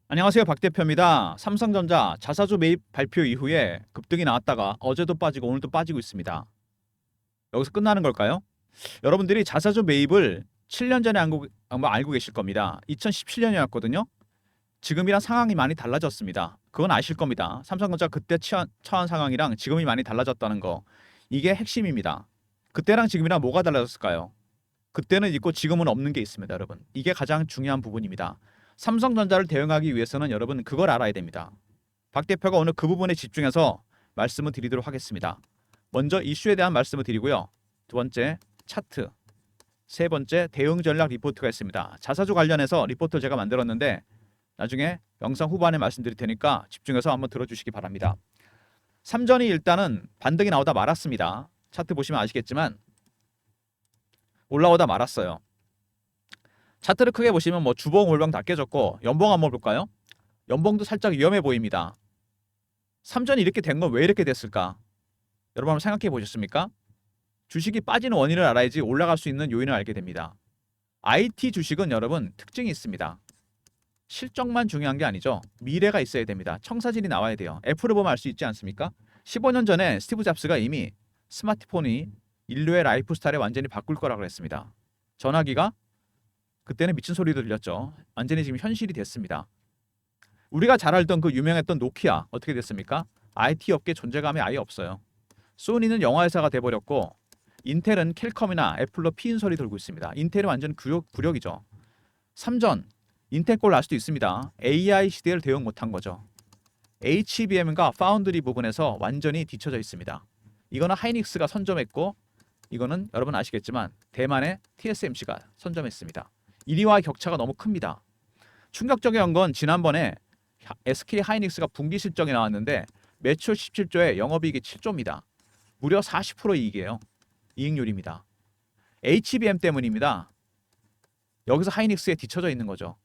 안녕하세요. 박 대표입니다. 삼성전자 자사주 매입 발표 이후에 급등이 나왔다가 어제도 빠지고 오늘도 빠지고 있습니다. 여기서 끝나는 걸까요? 여러분들이 자사주 매입을 7년 전에 알고 계실 겁니다. 2017년이었거든요. 지금이랑 상황이 많이 달라졌습니다. 그건 아실 겁니다. 삼성전자 그때 처한 상황이랑 지금이 많이 달라졌다는 거. 이게 핵심입니다. 그때랑 지금이랑 뭐가 달라졌을까요? 그때는 있고 지금은 없는 게 있습니다, 여러분. 이게 가장 중요한 부분입니다. 삼성전자를 대응하기 위해서는 여러분 그걸 알아야 됩니다. 박 대표가 오늘 그 부분에 집중해서 말씀을 드리도록 하겠습니다. 먼저 이슈에 대한 말씀을 드리고요. 두 번째 차트, 세 번째 대응 전략 리포트가 있습니다. 자사주 관련해서 리포트를 제가 만들었는데 나중에 영상 후반에 말씀드릴 테니까 집중해서 한번 들어주시기 바랍니다. 삼전이 일단은 반등이 나오다 말았습니다. 차트 보시면 아시겠지만 올라오다 말았어요. 차트를 크게 보시면 뭐 주봉 월봉 다 깨졌고 연봉 한번 볼까요? 연봉도 살짝 위험해 보입니다. 삼전이 이렇게 된 건 왜 이렇게 됐을까? 여러분 한번 생각해 보셨습니까? 주식이 빠지는 원인을 알아야지 올라갈 수 있는 요인을 알게 됩니다. IT 주식은 여러분 특징이 있습니다. 실적만 중요한 게 아니죠. 미래가 있어야 됩니다. 청사진이 나와야 돼요. 애플을 보면 알 수 있지 않습니까? 15년 전에 스티브 잡스가 이미 스마트폰이 인류의 라이프 스타일을 완전히 바꿀 거라고 했습니다. 전화기가 그때는 미친 소리도 들렸죠. 완전히 지금 현실이 됐습니다. 우리가 잘 알던 그 유명했던 노키아 어떻게 됐습니까? IT 업계 존재감이 아예 없어요. 소니는 영화 회사가 돼버렸고 인텔은 캘컴이나 애플로 피인 소리 돌고 있습니다. 인텔은 완전 굴욕이죠. 삼전 인텔 꼴 날 수도 있습니다. AI 시대를 대응 못한 거죠. HBM과 파운드리 부분에서 완전히 뒤쳐져 있습니다. 이거는 하이닉스가 선점했고 이거는 여러분 아시겠지만 대만의 TSMC가 선점했습니다. 1위와 격차가 너무 큽니다. 충격적인 건 지난번에 SK 하이닉스가 분기 실적이 나왔는데 매출 17조에 영업이익이 7조입니다. 무려 40% 이익이에요. 이익률입니다. HBM 때문입니다. 여기서 하이닉스에 뒤쳐져 있는 거죠.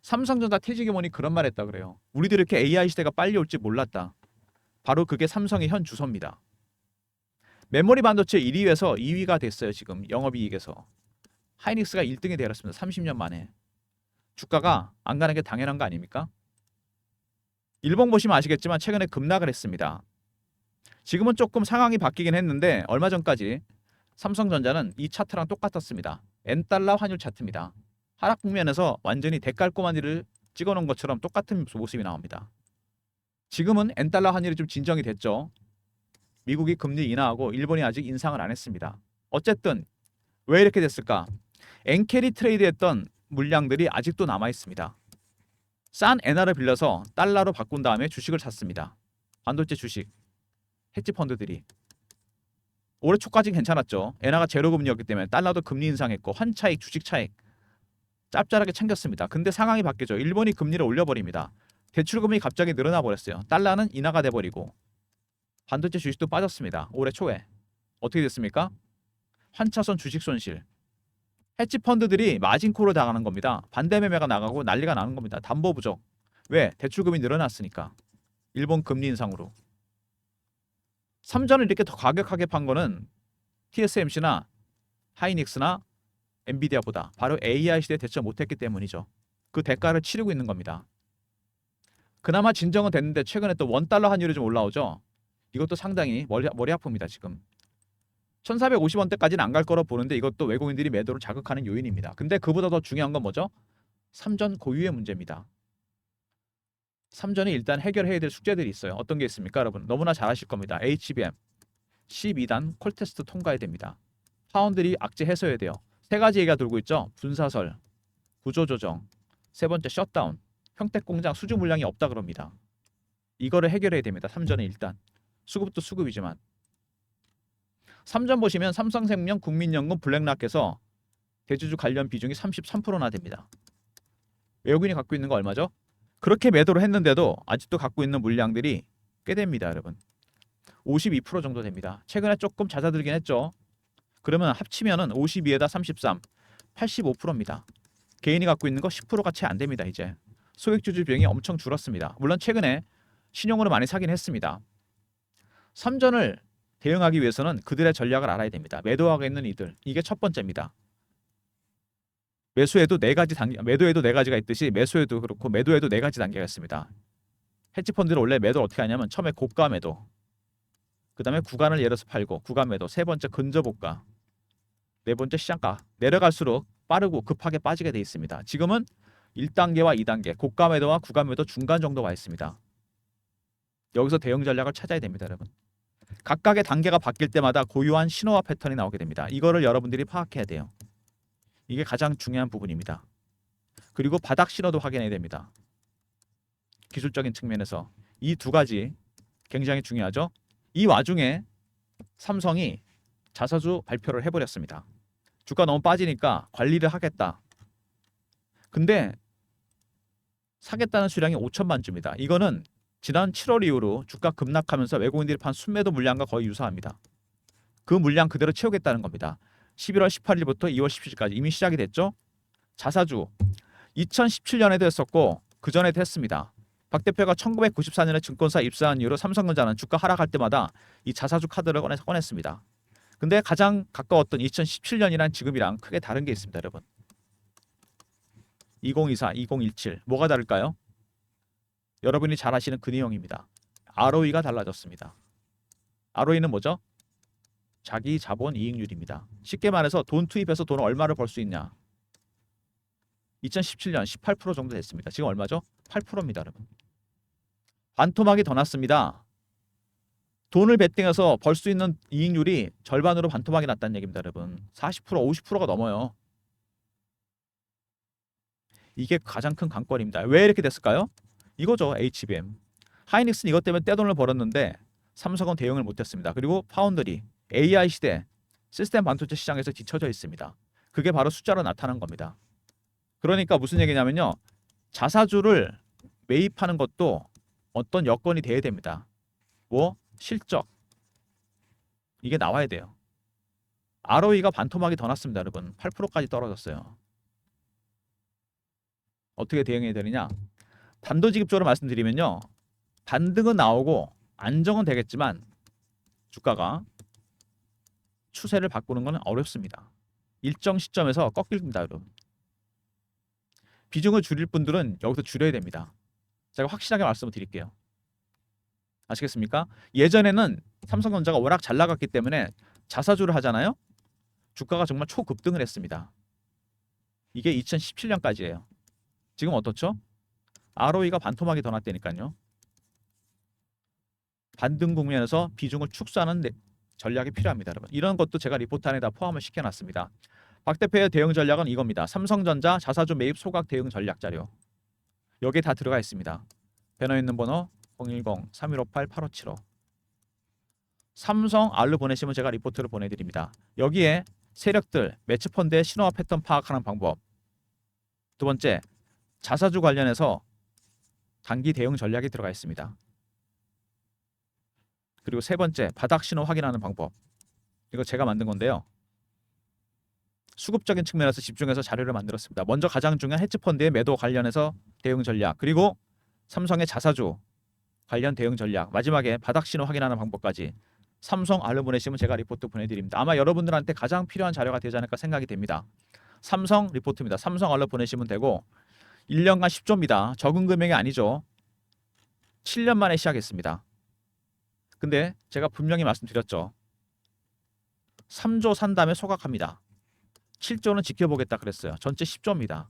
삼성전자 퇴직이모니 그런 말 했다 그래요. 우리들 이렇게 AI 시대가 빨리 올지 몰랐다. 바로 그게 삼성의 현 주소입니다. 메모리 반도체 1위에서 2위가 됐어요. 지금 영업이익에서. 하이닉스가 1등이 되었습니다. 30년 만에. 주가가 안 가는 게 당연한 거 아닙니까? 일봉 보시면 아시겠지만 최근에 급락을 했습니다. 지금은 조금 상황이 바뀌긴 했는데 얼마 전까지 삼성전자는 이 차트랑 똑같았습니다. N달러 환율 차트입니다. 하락 국면에서 완전히 대깔꼬마니를 찍어놓은 것처럼 똑같은 모습이 나옵니다. 지금은 N달러 환율이 좀 진정이 됐죠. 미국이 금리 인하하고 일본이 아직 인상을 안 했습니다. 어쨌든 왜 이렇게 됐을까? 엔캐리 트레이드했던 물량들이 아직도 남아 있습니다. 싼 엔화를 빌려서 달러로 바꾼 다음에 주식을 샀습니다. 반도체 주식, 헤지 펀드들이 올해 초까지는 괜찮았죠. 엔화가 제로 금리였기 때문에 달러도 금리 인상했고 환차익, 주식 차익 짭짤하게 챙겼습니다. 근데 상황이 바뀌죠. 일본이 금리를 올려버립니다. 대출금이 갑자기 늘어나 버렸어요. 달러는 인하가 돼버리고 반도체 주식도 빠졌습니다. 올해 초에 어떻게 됐습니까? 환차손 주식 손실. 헤지 펀드들이 마진콜을 당하는 겁니다. 반대 매매가 나가고 난리가 나는 겁니다. 담보 부족. 왜? 대출금이 늘어났으니까. 일본 금리 인상으로. 삼전을 이렇게 더 과격하게 판 거는 TSMC나 하이닉스나 엔비디아보다 바로 AI 시대에 대처 못했기 때문이죠. 그 대가를 치르고 있는 겁니다. 그나마 진정은 됐는데 최근에 또 원달러 환율이 좀 올라오죠. 이것도 상당히 머리 아픕니다. 지금 1450원대까지는 안 갈 거로 보는데 이것도 외국인들이 매도를 자극하는 요인입니다. 근데 그보다 더 중요한 건 뭐죠? 삼전 고유의 문제입니다. 삼전이 일단 해결해야 될 숙제들이 있어요. 어떤 게 있습니까, 여러분? 너무나 잘 아실 겁니다. HBM 12단 콜 테스트 통과해야 됩니다. 파운드리 악재 해소해야 돼요. 세 가지 얘기가 돌고 있죠. 분사설, 구조조정, 세 번째 셧다운, 평택 공장 수주 물량이 없다 그럽니다. 이거를 해결해야 됩니다. 삼전은 일단 수급도 수급이지만 삼전 보시면 삼성생명, 국민연금, 블랙락에서 대주주 관련 비중이 33%나 됩니다. 외국인이 갖고 있는 거 얼마죠? 그렇게 매도를 했는데도 아직도 갖고 있는 물량들이 꽤 됩니다, 여러분. 52% 정도 됩니다. 최근에 조금 잦아들긴 했죠. 그러면 합치면은 52에다 33, 85%입니다. 개인이 갖고 있는 거 10%가 채 안 됩니다, 이제. 소액주주 비용이 엄청 줄었습니다. 물론 최근에 신용으로 많이 사긴 했습니다. 삼전을 대응하기 위해서는 그들의 전략을 알아야 됩니다. 매도하고 있는 이들. 이게 첫 번째입니다. 매수에도 네 가지 단계, 매도에도 네 가지가 있듯이 매수에도 그렇고 매도에도 네 가지 단계가 있습니다. 헤지 펀드는 원래 매도를 어떻게 하냐면 처음에 고가 매도, 그다음에 구간을 예를 들어서 팔고 구간 매도, 세 번째 근저고가, 네 번째 시장가. 내려갈수록 빠르고 급하게 빠지게 돼 있습니다. 지금은 1단계와 2단계, 고가 매도와 구간 매도 중간 정도 와 있습니다. 여기서 대응 전략을 찾아야 됩니다, 여러분. 각각의 단계가 바뀔 때마다 고유한 신호와 패턴이 나오게 됩니다. 이거를 여러분들이 파악해야 돼요. 이게 가장 중요한 부분입니다. 그리고 바닥 신호도 확인해야 됩니다. 기술적인 측면에서 이 두 가지 굉장히 중요하죠. 이 와중에 삼성이 자사주 발표를 해버렸습니다. 주가 너무 빠지니까 관리를 하겠다. 근데 사겠다는 수량이 5천만 주입니다. 이거는 지난 7월 이후로 주가 급락하면서 외국인들이 판 순매도 물량과 거의 유사합니다. 그 물량 그대로 채우겠다는 겁니다. 11월 18일부터 2월 17일까지 이미 시작이 됐죠. 자사주 2017년에도 했었고 그 전에도 했습니다. 박 대표가 1994년에 증권사 입사한 이후로 삼성전자는 주가 하락할 때마다 이 자사주 카드를 꺼냈습니다. 근데 가장 가까웠던 2017년이란 지금이랑 크게 다른 게 있습니다, 여러분. 2024, 2017 뭐가 다를까요? 여러분이 잘 아시는 그 내용입니다. ROE가 달라졌습니다. ROE는 뭐죠? 자기 자본 이익률입니다. 쉽게 말해서 돈 투입해서 돈을 얼마를 벌 수 있냐. 2017년 18% 정도 됐습니다. 지금 얼마죠? 8%입니다, 여러분. 반토막이 더 났습니다. 돈을 베팅해서 벌 수 있는 이익률이 절반으로 반토막이 났다는 얘기입니다, 여러분. 40%, 50%가 넘어요. 이게 가장 큰 관건입니다. 왜 이렇게 됐을까요? 이거죠, HBM. 하이닉스는 이것 때문에 떼돈을 벌었는데 삼성은 대응을 못했습니다. 그리고 파운드리, AI 시대, 시스템 반도체 시장에서 뒤처져 있습니다. 그게 바로 숫자로 나타난 겁니다. 그러니까 무슨 얘기냐면요. 자사주를 매입하는 것도 어떤 여건이 돼야 됩니다. 뭐? 실적. 이게 나와야 돼요. ROE가 반토막이 더 났습니다, 여러분. 8%까지 떨어졌어요. 어떻게 대응해야 되느냐? 단도직입적으로 말씀드리면요. 반등은 나오고 안정은 되겠지만 주가가 추세를 바꾸는 건 어렵습니다. 일정 시점에서 꺾입니다, 여러분. 비중을 줄일 분들은 여기서 줄여야 됩니다. 제가 확실하게 말씀을 드릴게요. 아시겠습니까? 예전에는 삼성전자가 워낙 잘 나갔기 때문에 자사주를 하잖아요. 주가가 정말 초급등을 했습니다. 이게 2017년까지예요. 지금 어떻죠? ROE가 반토막이 더 났다니까요. 반등 국면에서 비중을 축소하는 전략이 필요합니다, 여러분. 이런 것도 제가 리포트 안에 다 포함을 시켜놨습니다. 박 대표의 대응 전략은 이겁니다. 삼성전자 자사주 매입 소각 대응 전략 자료. 여기에 다 들어가 있습니다. 배너 있는 번호 010-3158-8575. 삼성 R로 보내시면 제가 리포트를 보내드립니다. 여기에 세력들, 매치펀드의 신호와 패턴 파악하는 방법. 두 번째, 자사주 관련해서 단기 대응 전략이 들어가 있습니다. 그리고 세 번째, 바닥 신호 확인하는 방법. 이거 제가 만든 건데요. 수급적인 측면에서 집중해서 자료를 만들었습니다. 먼저 가장 중요한 헤지펀드의 매도 관련해서 대응 전략, 그리고 삼성의 자사주 관련 대응 전략, 마지막에 바닥 신호 확인하는 방법까지 삼성 R로 보내시면 제가 리포트 보내드립니다. 아마 여러분들한테 가장 필요한 자료가 되지 않을까 생각이 됩니다. 삼성 리포트입니다. 삼성 R로 보내시면 되고 1년간 10조입니다. 적은 금액이 아니죠. 7년 만에 시작했습니다. 근데 제가 분명히 말씀드렸죠. 3조 산 다음에 소각합니다. 7조는 지켜보겠다 그랬어요. 전체 10조입니다.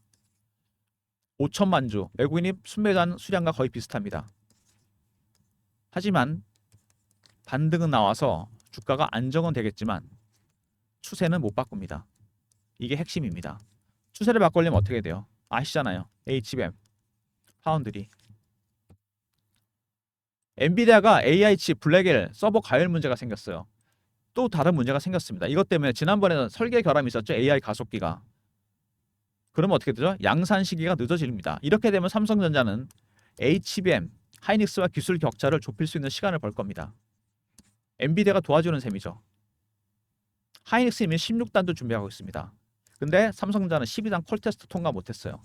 5천만 주, 외국인이 순매도한 수량과 거의 비슷합니다. 하지만 반등은 나와서 주가가 안정은 되겠지만 추세는 못 바꿉니다. 이게 핵심입니다. 추세를 바꾸려면 어떻게 돼요? 아시잖아요. HBM, 파운드리. 엔비디아가 AI 칩 블랙엘 서버 가열 문제가 생겼어요. 또 다른 문제가 생겼습니다. 이것 때문에 지난번에는 설계 결함이 있었죠. AI 가속기가. 그러면 어떻게 되죠? 양산 시기가 늦어집니다. 이렇게 되면 삼성전자는 HBM, 하이닉스와 기술 격차를 좁힐 수 있는 시간을 벌 겁니다. 엔비디아가 도와주는 셈이죠. 하이닉스 이미 16단도 준비하고 있습니다. 근데 삼성전자는 12단 콜테스트 통과 못했어요.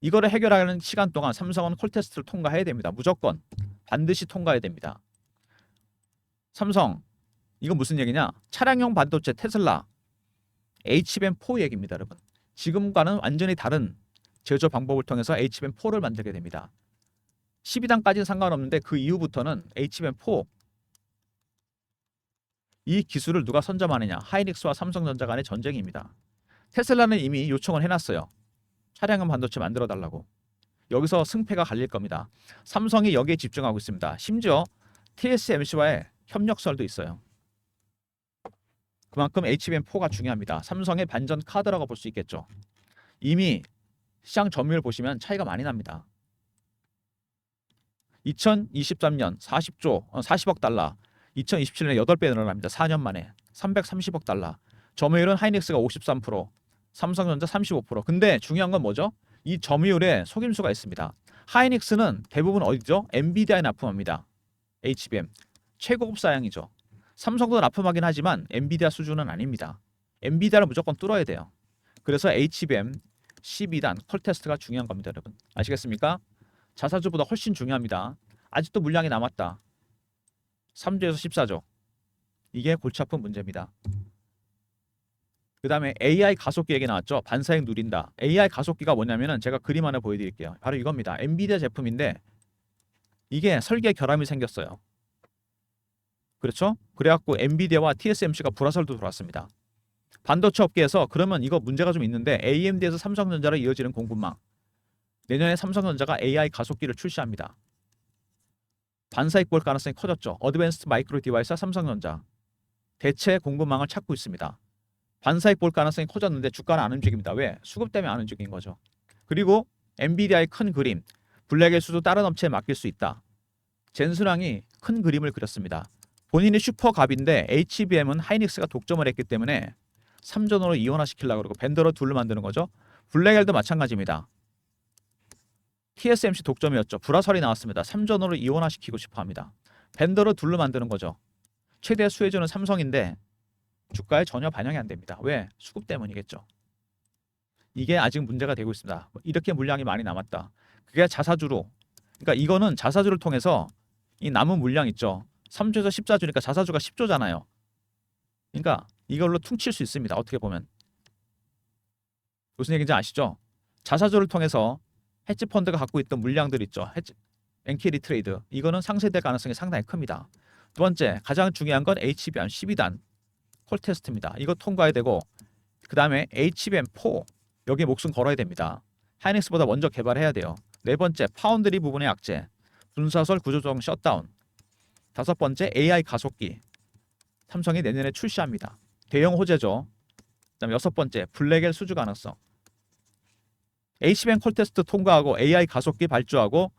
이거를 해결하는 시간 동안 삼성은 콜테스트를 통과해야 됩니다. 무조건 반드시 통과해야 됩니다. 삼성 이건 무슨 얘기냐? 차량용 반도체 테슬라 HBM4 얘기입니다, 여러분. 지금과는 완전히 다른 제조 방법을 통해서 HBM4를 만들게 됩니다. 12단까지는 상관없는데 그 이후부터는 HBM4 이 기술을 누가 선점하느냐, 하이닉스와 삼성전자 간의 전쟁입니다. 테슬라는 이미 요청을 해놨어요. 차량용 반도체 만들어 달라고. 여기서 승패가 갈릴 겁니다. 삼성이 여기에 집중하고 있습니다. 심지어 TSMC와의 협력설도 있어요. 그만큼 HBM4가 중요합니다. 삼성의 반전 카드라고 볼 수 있겠죠. 이미 시장 점유율 보시면 차이가 많이 납니다. 2023년 40억 달러, 2027년에 8배 늘어납니다. 4년 만에 330억 달러. 점유율은 하이닉스가 53%, 삼성전자 35%. 근데 중요한 건 뭐죠? 이 점유율에 속임수가 있습니다. 하이닉스는 대부분 어디죠? 엔비디아에 납품합니다. HBM 최고급 사양이죠. 삼성도 납품하긴 하지만 엔비디아 수준은 아닙니다. 엔비디아를 무조건 뚫어야 돼요. 그래서 HBM 12단 컬 테스트가 중요한 겁니다, 여러분. 아시겠습니까? 자사주보다 훨씬 중요합니다. 아직도 물량이 남았다. 3조에서 14조. 이게 골치 아픈 문제입니다. 그 다음에 AI 가속기 얘기 나왔죠. 반사익 누린다. AI 가속기가 뭐냐면은 제가 그림 하나 보여드릴게요. 바로 이겁니다. 엔비디아 제품인데 이게 설계 결함이 생겼어요. 그렇죠? 그래갖고 엔비디아와 TSMC가 불화설도 들어왔습니다. 반도체 업계에서 그러면 이거 문제가 좀 있는데 AMD에서 삼성전자로 이어지는 공급망. 내년에 삼성전자가 AI 가속기를 출시합니다. 반사익 볼 가능성이 커졌죠. 어드밴스드 마이크로 디바이스와 삼성전자. 대체 공급망을 찾고 있습니다. 반사익 볼 가능성이 커졌는데 주가는 안 움직입니다. 왜? 수급 때문에 안 움직인 거죠. 그리고 엔비디아의 큰 그림. 블랙의 수도 다른 업체에 맡길 수 있다. 젠스랑이 큰 그림을 그렸습니다. 본인이 슈퍼갑인데 HBM은 하이닉스가 독점을 했기 때문에 삼전으로 이원화시키려고 그러고 벤더로 둘로 만드는 거죠. 블랙엘도 마찬가지입니다. TSMC 독점이었죠. 불화설이 나왔습니다. 삼전으로 이원화시키고 싶어합니다. 벤더로 둘로 만드는 거죠. 최대 수혜주는 삼성인데 주가에 전혀 반영이 안 됩니다. 왜? 수급 때문이겠죠. 이게 아직 문제가 되고 있습니다. 이렇게 물량이 많이 남았다. 그게 자사주로. 그러니까 이거는 자사주를 통해서 이 남은 물량 있죠. 3조에서 14조니까 자사주가 10조잖아요. 그러니까 이걸로 퉁칠 수 있습니다. 어떻게 보면. 무슨 얘기인지 아시죠? 자사주를 통해서 헤지 펀드가 갖고 있던 물량들 있죠. 엔캐리 트레이드. 이거는 상쇄될 가능성이 상당히 큽니다. 두 번째, 가장 중요한 건 HBM 12단 콜 테스트입니다. 이거 통과해야 되고 그 다음에 HBM4 여기에 목숨 걸어야 됩니다. 하이닉스보다 먼저 개발해야 돼요. 네 번째, 파운드리 부분의 악재, 분사설 구조조정 셧다운. 다섯 번째, AI 가속기. 삼성이 내년에 출시합니다. 대형 호재죠. 그다음에 여섯 번째, 블랙엘 수주 가능성. HBM 콜 테스트 통과하고 AI 가속기 발주하고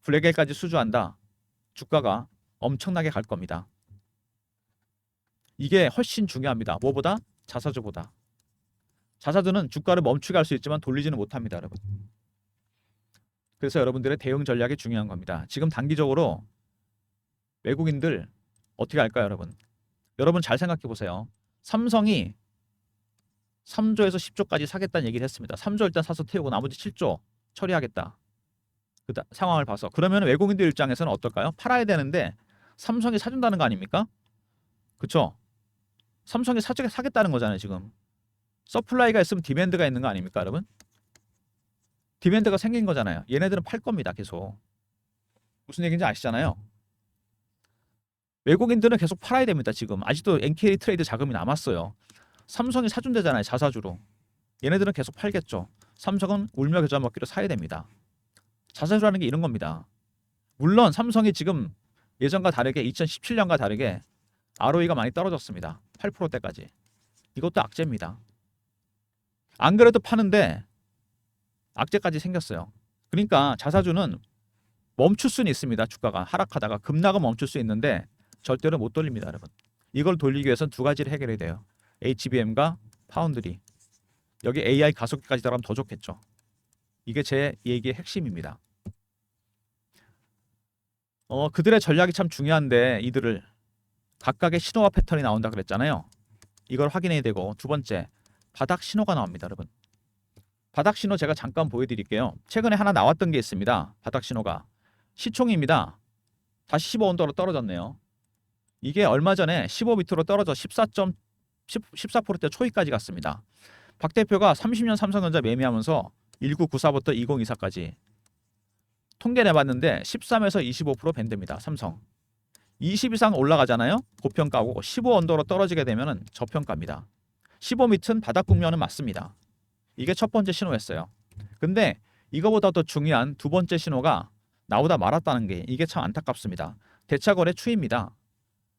블랙엘까지 수주한다. 주가가 엄청나게 갈 겁니다. 이게 훨씬 중요합니다. 뭐보다? 자사주보다. 자사주는 주가를 멈추게 할 수 있지만 돌리지는 못합니다, 여러분. 그래서 여러분들의 대응 전략이 중요한 겁니다. 지금 단기적으로 외국인들 어떻게 할까요, 여러분? 여러분 잘 생각해 보세요. 삼성이 3조에서 10조까지 사겠다는 얘기를 했습니다. 3조 일단 사서 태우고 나머지 7조 처리하겠다. 그 상황을 봐서. 그러면 외국인들 입장에서는 어떨까요? 팔아야 되는데 삼성이 사준다는 거 아닙니까? 그쵸? 삼성이 사겠다는 거잖아요, 지금. 서플라이가 있으면 디맨드가 있는 거 아닙니까, 여러분? 디맨드가 생긴 거잖아요. 얘네들은 팔 겁니다, 계속. 무슨 얘기인지 아시잖아요. 외국인들은 계속 팔아야 됩니다, 지금. 아직도 NK 트레이드 자금이 남았어요. 삼성이 사준대잖아요, 자사주로. 얘네들은 계속 팔겠죠. 삼성은 울며 겨자 먹기로 사야 됩니다. 자사주라는 게 이런 겁니다. 물론 삼성이 지금 예전과 다르게 2017년과 다르게 ROE가 많이 떨어졌습니다. 8%대까지. 이것도 악재입니다. 안 그래도 파는데 악재까지 생겼어요. 그러니까 자사주는 멈출 수는 있습니다. 주가가 하락하다가 급락은 멈출 수 있는데 절대로 못 돌립니다, 여러분. 이걸 돌리기 위해서는 두 가지를 해결해야 돼요. HBM과 파운드리. 여기 AI 가속기까지 들어가면 더 좋겠죠. 이게 제 얘기의 핵심입니다. 그들의 전략이 참 중요한데 이들을 각각의 신호와 패턴이 나온다 그랬잖아요. 이걸 확인해야 되고 두 번째, 바닥 신호가 나옵니다, 여러분. 바닥 신호 제가 잠깐 보여드릴게요. 최근에 하나 나왔던 게 있습니다. 바닥 신호가. 시총입니다. 다시 15언더로 떨어졌네요. 이게 얼마 전에 15 밑으로 떨어져 14%대 초입까지 갔습니다. 박 대표가 30년 삼성전자 매매하면서 1994부터 2024까지 통계 내봤는데 13에서 25% 밴드입니다. 삼성. 20 이상 올라가잖아요. 고평가고 15 언더로 떨어지게 되면은 저평가입니다. 15 밑은 바닥 국면은 맞습니다. 이게 첫 번째 신호였어요. 근데 이거보다 더 중요한 두 번째 신호가 나오다 말았다는 게 이게 참 안타깝습니다. 대차거래 추이입니다.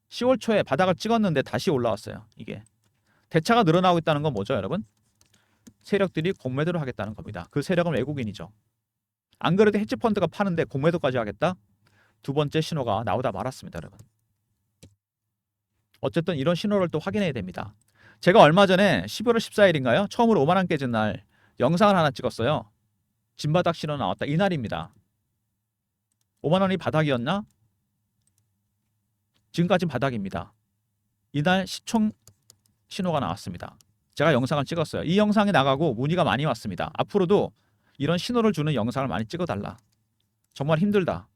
10월 초에 바닥을 찍었는데 다시 올라왔어요. 이게 대차가 늘어나고 있다는 건 뭐죠, 여러분? 세력들이 공매도를 하겠다는 겁니다. 그 세력은 외국인이죠. 안 그래도 헤지펀드가 파는데 공매도까지 하겠다? 두 번째 신호가 나오다 말았습니다, 여러분. 어쨌든 이런 신호를 또 확인해야 됩니다. 제가 얼마 전에 11월 14일인가요? 처음으로 5만 원 깨진 날 영상을 하나 찍었어요. 진바닥 신호 나왔다. 이날입니다. 5만 원이 바닥이었나? 지금까지는 바닥입니다. 이날 시총 신호가 나왔습니다. 제가 영상을 찍었어요. 이 영상이 나가고 문의가 많이 왔습니다. 앞으로도 이런 신호를 주는 영상을 많이 찍어달라. 정말 힘들다.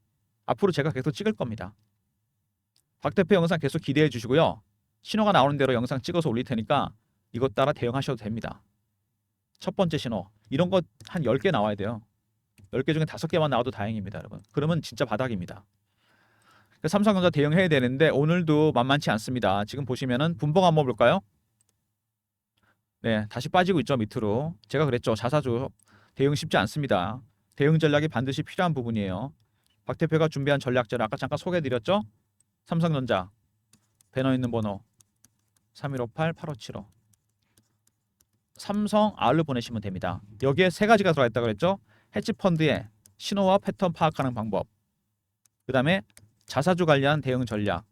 앞으로 제가 계속 찍을 겁니다. 박 대표 영상 계속 기대해 주시고요. 신호가 나오는 대로 영상 찍어서 올릴 테니까 이것 따라 대응하셔도 됩니다. 첫 번째 신호. 이런 거 한 10개 나와야 돼요. 10개 중에 5개만 나와도 다행입니다, 여러분. 그러면 진짜 바닥입니다. 삼성전자 대응해야 되는데 오늘도 만만치 않습니다. 지금 보시면은 분봉 한번 볼까요? 네, 다시 빠지고 있죠, 밑으로. 제가 그랬죠. 자사주 대응 쉽지 않습니다. 대응 전략이 반드시 필요한 부분이에요. 박 대표가 준비한 전략들 아까 잠깐 소개해드렸죠? 삼성전자 배너 있는 번호 3158-8575 삼성 R로 보내시면 됩니다. 여기에 세 가지가 들어가 있다고 그랬죠? 헤지펀드의 신호와 패턴 파악하는 방법, 그 다음에 자사주 관련 대응 전략,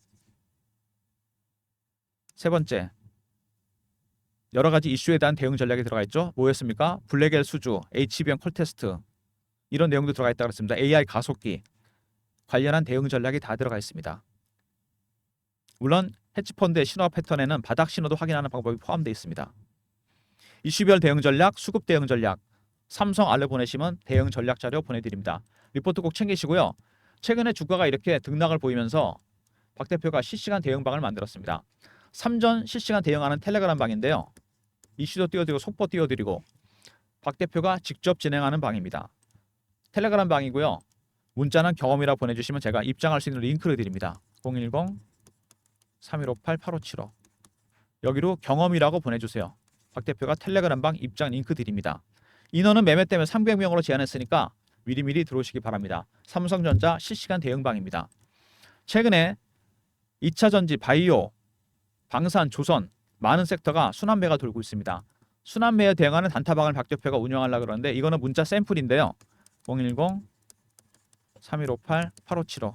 세 번째 여러 가지 이슈에 대한 대응 전략이 들어가 있죠. 뭐였습니까? 블랙엘 수주, HBM 콜테스트 이런 내용도 들어가 있다고 했습니다. AI 가속기 관련한 대응 전략이 다 들어가 있습니다. 물론 헤지펀드의 신호 패턴에는 바닥 신호도 확인하는 방법이 포함되어 있습니다. 이슈별 대응 전략, 수급 대응 전략, 삼성 R로 보내시면 대응 전략 자료 보내드립니다. 리포트 꼭 챙기시고요. 최근에 주가가 이렇게 등락을 보이면서 박 대표가 실시간 대응방을 만들었습니다. 삼전 실시간 대응하는 텔레그램 방인데요. 이슈도 띄워드리고 속보 띄워드리고 박 대표가 직접 진행하는 방입니다. 텔레그램 방이고요. 문자는 경험이라 보내주시면 제가 입장할 수 있는 링크를 드립니다. 010-3158-8575 여기로 경험이라고 보내주세요. 박 대표가 텔레그램 방 입장 링크 드립니다. 인원은 매매 때문에 300명으로 제한했으니까 미리미리 들어오시기 바랍니다. 삼성전자 실시간 대응방입니다. 최근에 2차 전지, 바이오, 방산, 조선 많은 섹터가 순환매가 돌고 있습니다. 순환매에 대응하는 단타방을 박 대표가 운영하려고 그러는데 이거는 문자 샘플인데요. 010-3158-8575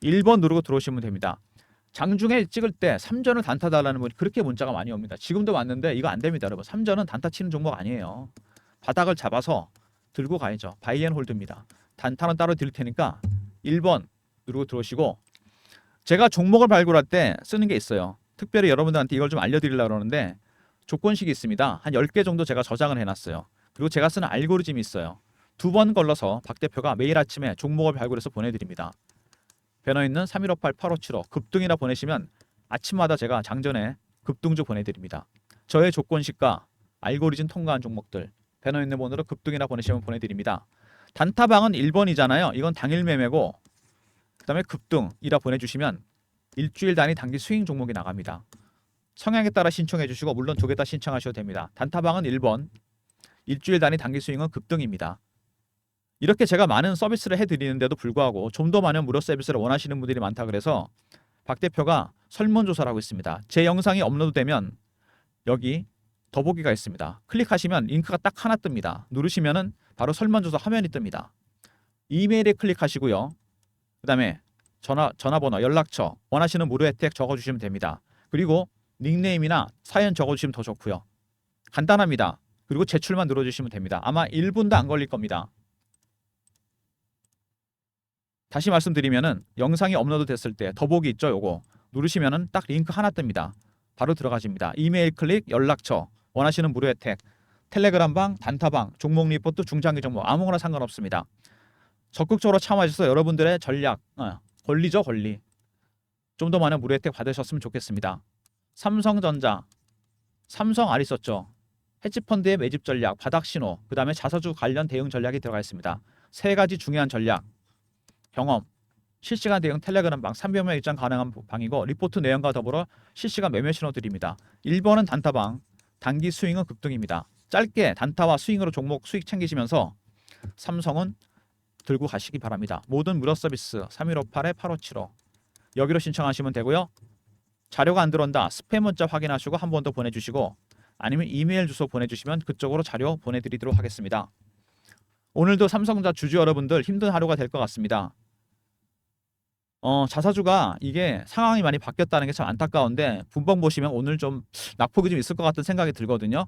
1번 누르고 들어오시면 됩니다. 장중에 찍을 때 3전을 단타 달라는 분이 그렇게 문자가 많이 옵니다. 지금도 왔는데 이거 안 됩니다, 여러분. 3전은 단타 치는 종목 아니에요. 바닥을 잡아서 들고 가야죠. 바이앤홀드입니다. 단타는 따로 드릴 테니까 1번 누르고 들어오시고 제가 종목을 발굴할 때 쓰는 게 있어요. 특별히 여러분들한테 이걸 좀 알려드리려고 그러는데 조건식이 있습니다. 한 10개 정도 제가 저장을 해놨어요. 그리고 제가 쓰는 알고리즘이 있어요. 2번 걸러서 박 대표가 매일 아침에 종목을 발굴해서 보내드립니다. 배너 있는 3158-8575 급등이라 보내시면 아침마다 제가 장전에 급등주 보내드립니다. 저의 조건식과 알고리즘 통과한 종목들 배너 있는 번호로 급등이라 보내시면 보내드립니다. 단타방은 1번이잖아요. 이건 당일 매매고 그 다음에 급등이라 보내주시면 일주일 단위 단기 스윙 종목이 나갑니다. 성향에 따라 신청해 주시고 물론 두 개 다 신청하셔도 됩니다. 단타방은 1번, 일주일 단위 단기 스윙은 급등입니다. 이렇게 제가 많은 서비스를 해드리는데도 불구하고 좀 더 많은 무료 서비스를 원하시는 분들이 많다 그래서 박 대표가 설문조사를 하고 있습니다. 제 영상이 업로드되면 여기 더보기가 있습니다. 클릭하시면 링크가 딱 하나 뜹니다. 누르시면은 바로 설문조사 화면이 뜹니다. 이메일에 클릭하시고요. 그 다음에 전화번호, 연락처, 원하시는 무료 혜택 적어주시면 됩니다. 그리고 닉네임이나 사연 적어주시면 더 좋고요. 간단합니다. 그리고 제출만 눌러주시면 됩니다. 아마 1분도 안 걸릴 겁니다. 다시 말씀드리면은 영상이 업로드 됐을 때 더보기 있죠? 요거 누르시면은 딱 링크 하나 뜹니다. 바로 들어가집니다. 이메일 클릭, 연락처, 원하시는 무료 혜택, 텔레그램 방, 단타방, 종목 리포트, 중장기 종목 아무거나 상관없습니다. 적극적으로 참여하셔서 여러분들의 전략, 권리죠, 권리. 좀 더 많은 무료 혜택 받으셨으면 좋겠습니다. 삼성전자, 삼성 R 있었죠. 헤지펀드의 매집 전략, 바닥 신호, 그 다음에 자사주 관련 대응 전략이 들어가 있습니다. 세 가지 중요한 전략, 경험, 실시간 대응 텔레그램 방 300명 입장 가능한 방이고 리포트 내용과 더불어 실시간 매매 신호 드립니다. 1번은 단타방, 단기 스윙은 급등입니다. 짧게 단타와 스윙으로 종목 수익 챙기시면서 삼성은 들고 가시기 바랍니다. 모든 무료 서비스 3158-8575 여기로 신청하시면 되고요. 자료가 안 들어온다. 스팸 문자 확인하시고 한 번 더 보내주시고 아니면 이메일 주소 보내주시면 그쪽으로 자료 보내드리도록 하겠습니다. 오늘도 삼성전자 주주 여러분들 힘든 하루가 될 것 같습니다. 자사주가 이게 상황이 많이 바뀌었다는 게 참 안타까운데 분봉 보시면 오늘 좀 낙폭이 좀 있을 것 같은 생각이 들거든요.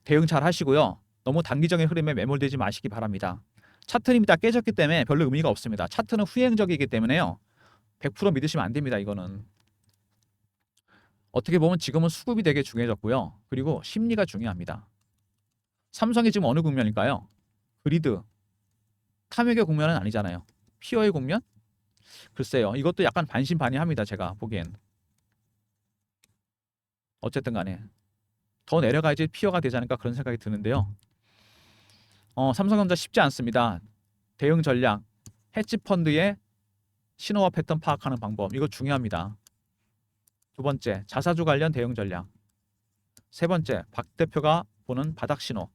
대응 잘 하시고요. 너무 단기적인 흐름에 매몰되지 마시기 바랍니다. 차트는 다 깨졌기 때문에 별로 의미가 없습니다. 차트는 후행적이기 때문에요. 100% 믿으시면 안 됩니다. 이거는. 어떻게 보면 지금은 수급이 되게 중요해졌고요. 그리고 심리가 중요합니다. 삼성이 지금 어느 국면일까요? 그리드, 탐욕의 국면은 아니잖아요. 피어의 국면? 글쎄요. 이것도 약간 반신반의합니다. 제가 보기엔. 어쨌든 간에 더 내려가야지 피어가 되지 않을까 그런 생각이 드는데요. 삼성전자 쉽지 않습니다. 대응 전략, 헤지펀드의 신호와 패턴 파악하는 방법 이거 중요합니다. 두 번째, 자사주 관련 대응 전략. 세 번째, 박 대표가 보는 바닥 신호.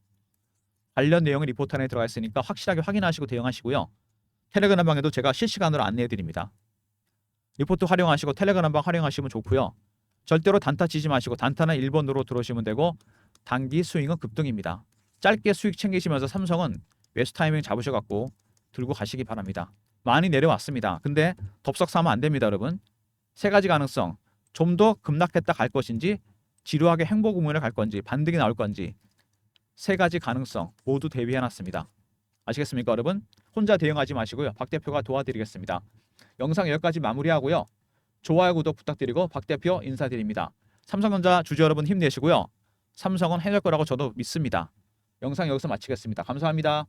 관련 내용이 리포트 안에 들어가 있으니까 확실하게 확인하시고 대응하시고요. 텔레그램 방에도 제가 실시간으로 안내해 드립니다. 리포트 활용하시고 텔레그램 방 활용하시면 좋고요. 절대로 단타 치지 마시고 단타는 1번으로 들어오시면 되고 단기 스윙은 급등입니다. 짧게 수익 챙기시면서 삼성은 매수 타이밍 잡으셔갖고 들고 가시기 바랍니다. 많이 내려왔습니다. 근데 덥석 사면 안 됩니다, 여러분. 세 가지 가능성. 좀 더 급락했다 갈 것인지 지루하게 행보 국면에 갈 건지 반등이 나올 건지 세 가지 가능성 모두 대비해놨습니다. 아시겠습니까, 여러분? 혼자 대응하지 마시고요. 박 대표가 도와드리겠습니다. 영상 여기까지 마무리하고요. 좋아요, 구독 부탁드리고 박 대표 인사드립니다. 삼성전자 주주 여러분 힘내시고요. 삼성은 해낼 거라고 저도 믿습니다. 영상 여기서 마치겠습니다. 감사합니다.